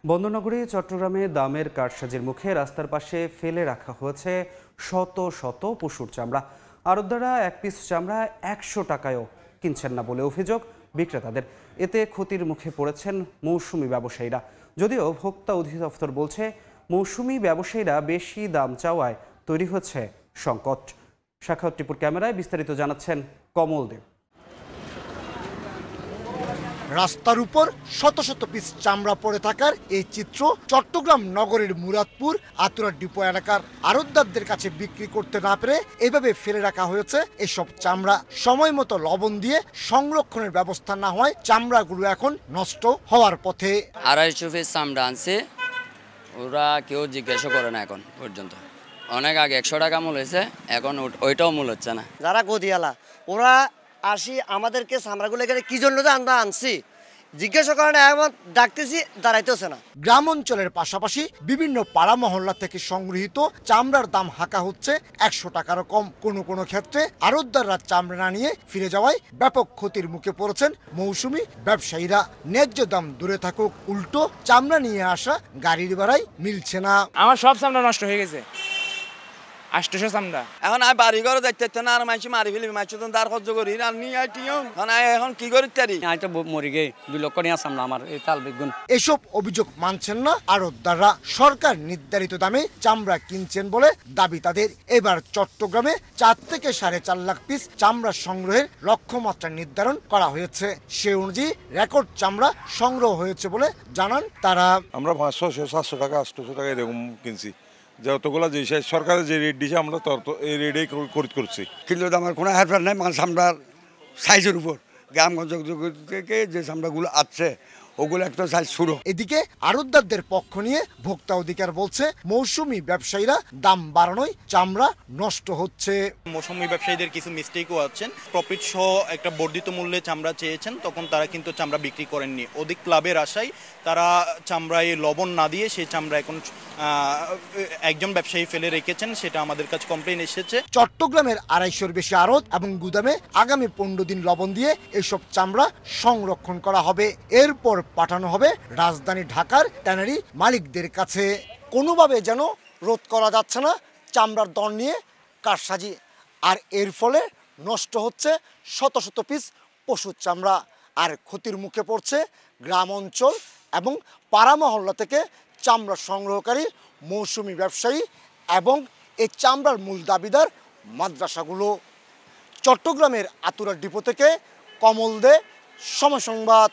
বন্দরনগরী চট্টগ্রামে দামের কারসাজির মুখে রাস্তার পাশে ফেলে রাখা হয়েছে শত শত পশুর চামড়া। আড়তদাররা এক পিস চামড়া ১০০ টাকায়ও কিনছেন না বলে অভিযোগ বিক্রেতাদের। এতে ক্ষতির মুখে পড়েছেন মৌসুমি ব্যবসায়ীরা। যদিও ভোক্তা অধিদপ্তর বলছে মৌসুমি ব্যবসায়ীরা বেশি দাম চাওয়ায় তৈরি হচ্ছে সংকট। সাখাওয়াত টিপুর ক্যামেরায় বিস্তারিত জানাচ্ছেন কমল দেব। রাস্তার উপর শত শত পিস চামড়া পড়ে থাকার এই চিত্র চট্টগ্রাম নগরের মুরাদপুর আতুরা ডিপো এলাকার আড়তদারদের কাছে বিক্রি করতে না পেরে এভাবে ফেলে রাখা হয়েছে এসব চামড়া। সময় মতো লবণ দিয়ে সংরক্ষণের ব্যবস্থা না হয় চামড়াগুলো এখন নষ্ট হওয়ার পথে। ২৫০ পিস চামড়া আনছে, ওরা কেউ জিজ্ঞাসা করে না এখন পর্যন্ত। অনেক আগে ১০০ টাকা মূল হয়েছে, এখন ওইটাও মূল হচ্ছে না। যারা গদিয়ালা ওরা আসি আমাদেরকে চামড়াগুলো এখানে কি জন্য আমরা আনছি জিজ্ঞাসা করে না, এখন ডাকতেছি দাঁড়াইতেছে না। গ্রাম অঞ্চলের পাশাপাশি বিভিন্ন পাড়া মহল্লা থেকে সংগৃহীত চামড়ার দাম হাঁকা হচ্ছে ১০০ টাকারও কম। কোনো কোনো ক্ষেত্রে আড়তদাররা চামড়া না নিয়ে ফিরে যাওয়ায় ব্যাপক ক্ষতির মুখে পড়েছেন মৌসুমি ব্যবসায়ীরা। ন্যায্য দাম দূরে থাকুক, উল্টো চামড়া নিয়ে আসা গাড়ির ভাড়াই মিলছে না। আমার সব চামড়া নষ্ট হয়ে গেছে, ৮০০ চামড়া। এখন আমি বাড়ি ঘরে দেখতে না, আর মাইছি মারি ফেলি, মাইছি তো তার সহ্য করি আর নিয়ে এখন কি করি তারি তো মরি গে ২ লক্ষ নিয়ে চামড়া আমার এই তাল বেগুন। এসব অভিযোগ মানছেন না আড়তদাররা। সরকার নির্ধারিত দামে চামড়া কিনছেন বলে দাবি তাদের। এবার চট্টগ্রামে ৪ থেকে ৪.৫ লাখ পিস চামড়া সংগ্রহের লক্ষ্যমাত্রা নির্ধারণ করা হয়েছে। সে অনুযায়ী রেকর্ড চামড়া সংগ্রহ হয়েছে বলে জানান তারা। আমরা ৫০০, ৭০০ টাকা, ৮০০ টাকা এরকম কিনছি। যতগুলো যে সরকারের যে রেট দিয়েছে আমরা তত এই রেটেই খরিদ করছি। কিন্তু আমার কোনো হেরফের নাই, মানে চামড়ার সাইজের উপর গ্রামগঞ্জ থেকে যে চামড়াগুলো আছে ওগুলো একটা সাইজ শুরু। এদিকে আড়তদারদের পক্ষ নিয়ে ভোক্তা অধিকার বলছে মৌসুমি ব্যবসায়ীরা দাম বাড়ানোয় চামড়া নষ্ট হচ্ছে। মৌসুমি ব্যবসায়ীদের কিছু মিস্টেকও আছেন। প্রফিট সহ একটা বর্ধিত মূল্যে চামড়া চেয়েছেন, তখন তারা কিন্তু চামড়া বিক্রি করেননি। অধিক লাভের আশায় তারা চামড়ায় লবণ না দিয়ে সেই চামড়া এখন একজন ব্যবসায়ী ফেলে রেখেছেন, সেটা আমাদের কাছে কমপ্লেইন এসেছে। চট্টগ্রামের ২৫০-র বেশি আড়ত এবং গুদামে আগামী ১৫ দিন লবণ দিয়ে এসব চামড়া সংরক্ষণ করা হবে। এরপর পাঠানো হবে রাজধানী ঢাকার ট্যানারি মালিকদের কাছে। কোনোভাবে যেন রোধ করা যাচ্ছে না চামড়ার দর নিয়ে কারসাজি, আর এর ফলে নষ্ট হচ্ছে শত শত পিস পশুর চামড়া। আর ক্ষতির মুখে পড়ছে গ্রাম অঞ্চল এবং পাড়া মহল্লা থেকে চামড়া সংগ্রহকারী মৌসুমি ব্যবসায়ী এবং এই চামড়ার মূল দাবিদার মাদ্রাসাগুলো। চট্টগ্রামের আতুরা ডিপো থেকে কমল দে, সময় সংবাদ।